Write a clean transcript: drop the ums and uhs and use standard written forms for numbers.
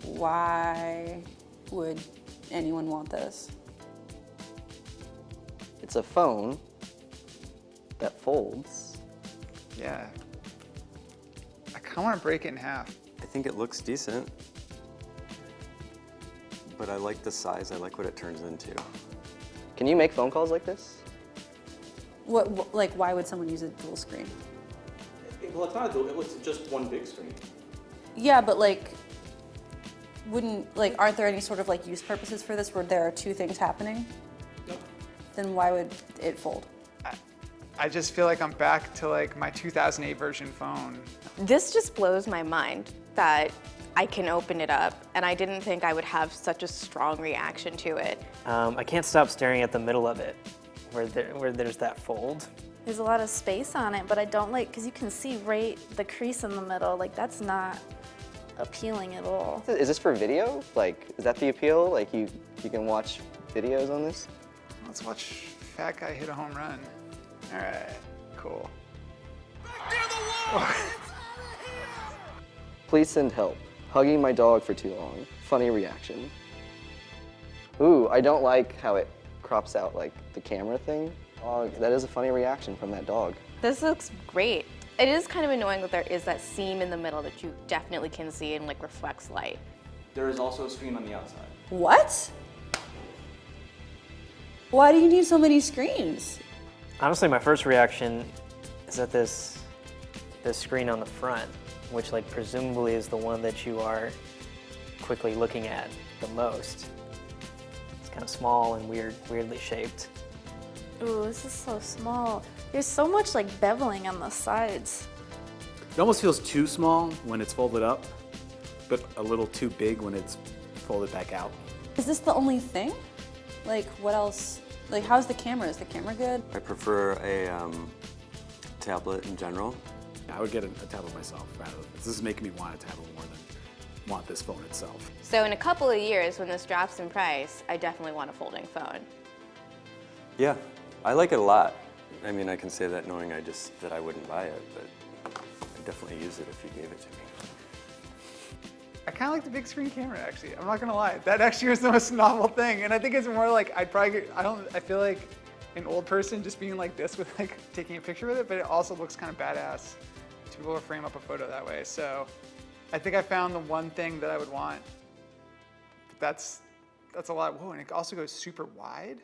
Why would anyone want this? It's a phone that folds. Yeah. I kind of want to break it in half. I think it looks decent, but I like the size. I like what it turns into. Can you make phone calls like this? Like, why would someone use a dual screen? Well, it's not a dual, it's just one big screen. Yeah, but like, aren't there any sort of like use purposes for this where there are two things happening? No. Then why would it fold? I just feel like I'm back to like my 2008 version phone. This just blows my mind that I can open it up, and I didn't think I would have such a strong reaction to it. I can't stop staring at the middle of it, where there's that fold. There's a lot of space on it, but I don't like, because you can see right the crease in the middle. Like, that's not appealing at all. Is this for video? Like, is that the appeal? Like, you can watch videos on this? Let's watch Fat Guy hit a home run. All right, cool. Please send help. Hugging my dog for too long. Funny reaction. Ooh, I don't like how it crops out like the camera thing. Oh, that is a funny reaction from that dog. This looks great. It is kind of annoying that there is that seam in the middle that you definitely can see and like reflects light. There is also a screen on the outside. What? Why do you need so many screens? Honestly, my first reaction is that this screen on the front, which like presumably is the one that you are quickly looking at the most. It's kind of small and weirdly shaped. Ooh, this is so small. There's so much like beveling on the sides. It almost feels too small when it's folded up, but a little too big when it's folded back out. Is this the only thing? Like, what else? Like, how's the camera? Is the camera good? I prefer a tablet in general. I would get a tablet myself rather than this. This is making me want a tablet more than want this phone itself. So in a couple of years, when this drops in price, I definitely want a folding phone. Yeah, I like it a lot. I mean, I can say that knowing that I wouldn't buy it, but I'd definitely use it if you gave it to me. I kind of like the big screen camera, actually. I'm not gonna lie. That actually was the most novel thing. And I think it's more like, I feel like an old person just being like this with like taking a picture with it, but it also looks kind of badass to be able to frame up a photo that way. So I think I found the one thing that I would want. But that's a lot. Whoa, and it also goes super wide.